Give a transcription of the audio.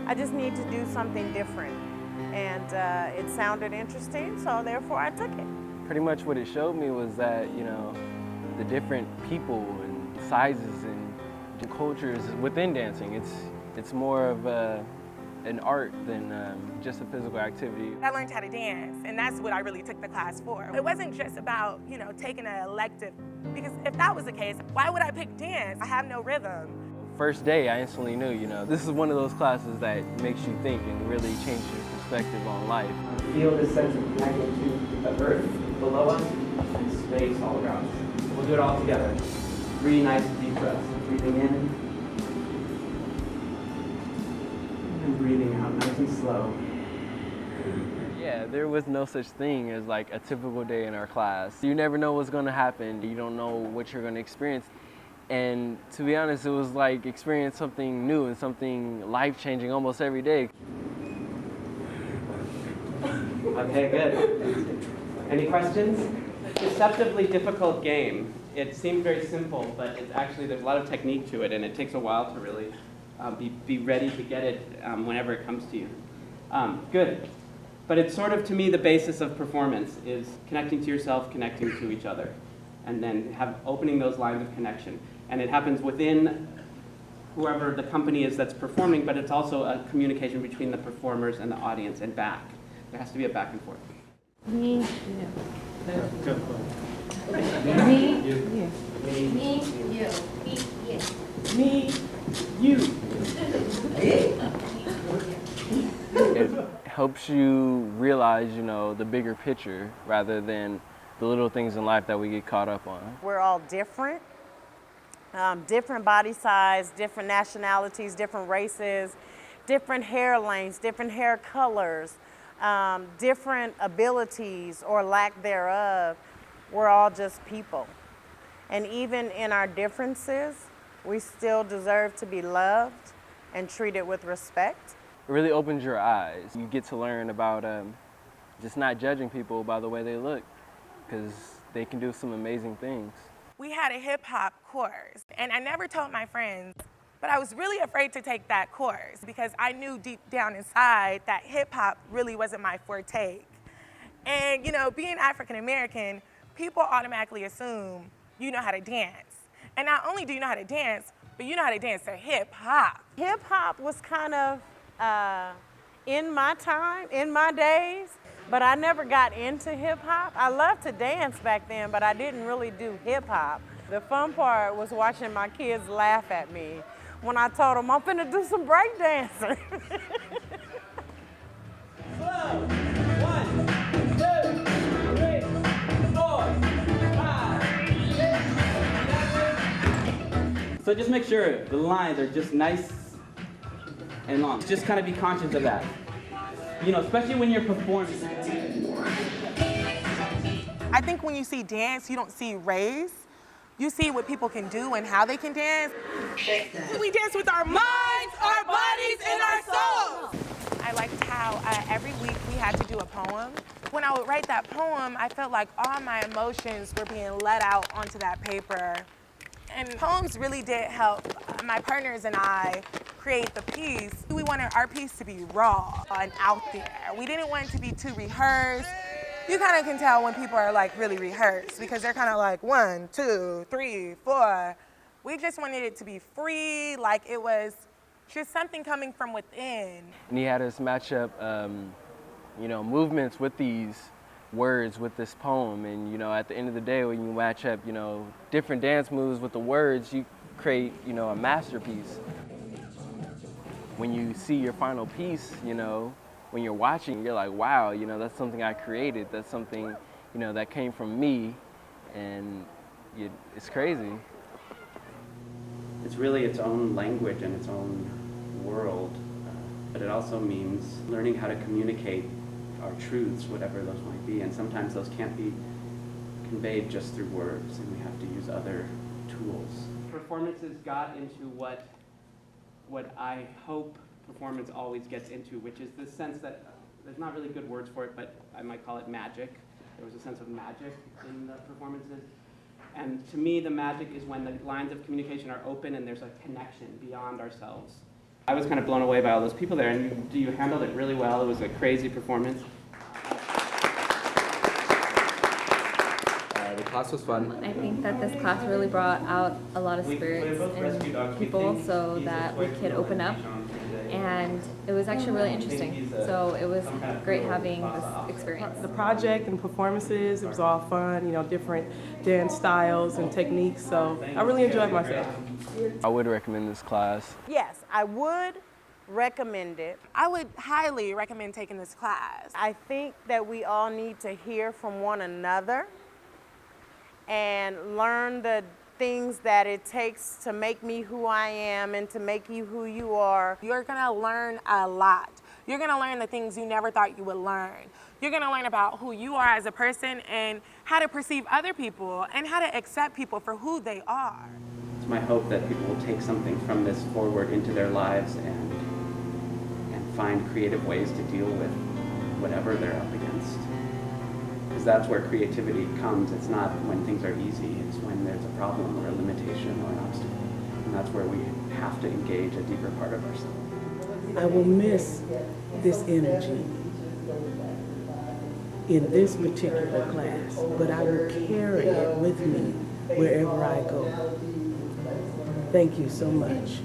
I just need to do something different. And it sounded interesting, so therefore I took it. Pretty much what it showed me was that, the different people and sizes and cultures within dancing. It's more of an art than just a physical activity. I learned how to dance, and that's what I really took the class for. It wasn't just about, taking an elective, because if that was the case, why would I pick dance? I have no rhythm. First day, I instantly knew, this is one of those classes that makes you think and really change your perspective on life. Feel this sense of connecting to the earth below us and space all around us. We'll do it all together. 3 nice deep breaths. Breathing in and breathing out nice and slow. Yeah, there was no such thing as like a typical day in our class. You never know what's going to happen. You don't know what you're going to experience. And to be honest, it was like experience something new and something life-changing almost every day. Okay, good. Any questions? Deceptively difficult game. It seemed very simple, but it's actually, there's a lot of technique to it, and it takes a while to really be ready to get it whenever it comes to you. Good. But it's sort of, to me, the basis of performance is connecting to yourself, connecting to each other, and then opening those lines of connection. And it happens within whoever the company is that's performing, but it's also a communication between the performers and the audience and back. There has to be a back and forth. Me, yeah. Good. Me, you. Yeah. Me, you. Me, yeah. me, you. It helps you realize, the bigger picture rather than the little things in life that we get caught up on. We're all different. Different body size, different nationalities, different races, different hair lengths, different hair colors, different abilities or lack thereof. We're all just people. And even in our differences, we still deserve to be loved and treated with respect. It really opens your eyes. You get to learn about just not judging people by the way they look, because they can do some amazing things. We had a hip-hop course, and I never told my friends, but I was really afraid to take that course because I knew deep down inside that hip-hop really wasn't my forte. And, being African-American, people automatically assume you know how to dance. And not only do you know how to dance, but you know how to dance to hip-hop. Hip-hop was kind of in my days, but I never got into hip-hop. I loved to dance back then, but I didn't really do hip-hop. The fun part was watching my kids laugh at me when I told them I'm finna do some break dancing. Slow. 1, 2, 3, 4, 5, 6, 7. So just make sure the lines are just nice and long. Just kind of be conscious of that. Especially when you're performing. I think when you see dance, you don't see race. You see what people can do and how they can dance. We dance with our minds, our bodies, and our souls. I liked how every week we had to do a poem. When I would write that poem, I felt like all my emotions were being let out onto that paper. And poems really did help my partners and I create the piece. We wanted our piece to be raw and out there. We didn't want it to be too rehearsed. You kind of can tell when people are like really rehearsed because they're kind of like 1, 2, 3, 4. We just wanted it to be free, like it was just something coming from within. And he had us match up, movements with these words, with this poem. And, at the end of the day, when you match up, different dance moves with the words, you create, a masterpiece. When you see your final piece, when you're watching, you're like, wow, that's something I created. That's something, that came from me. And it's crazy. It's really its own language and its own world, but it also means learning how to communicate our truths, whatever those might be, and sometimes those can't be conveyed just through words, and we have to use other tools. Performances got into what I hope performance always gets into, which is this sense that there's not really good words for it, but I might call it magic. There was a sense of magic in the performances. And to me, the magic is when the lines of communication are open and there's a connection beyond ourselves. I was kind of blown away by all those people there, and you handled it really well. It was a crazy performance. The class was fun. I think that this class really brought out a lot of spirits in people so that we could open up, and it was actually really interesting. So it was great having this experience. The project and performances, it was all fun, you know, different dance styles and techniques, so I really enjoyed myself. I would recommend this class. Yes, I would recommend it. I would highly recommend taking this class. I think that we all need to hear from one another and learn the things that it takes to make me who I am and to make you who you are. You're gonna learn a lot. You're gonna learn the things you never thought you would learn. You're gonna learn about who you are as a person and how to perceive other people and how to accept people for who they are. It's my hope that people will take something from this forward into their lives and find creative ways to deal with whatever they're up against. Because that's where creativity comes. It's not when things are easy, it's when there's a problem or a limitation or an obstacle. And that's where we have to engage a deeper part of ourselves. I will miss this energy in this particular class, but I will carry it with me wherever I go. Thank you so much.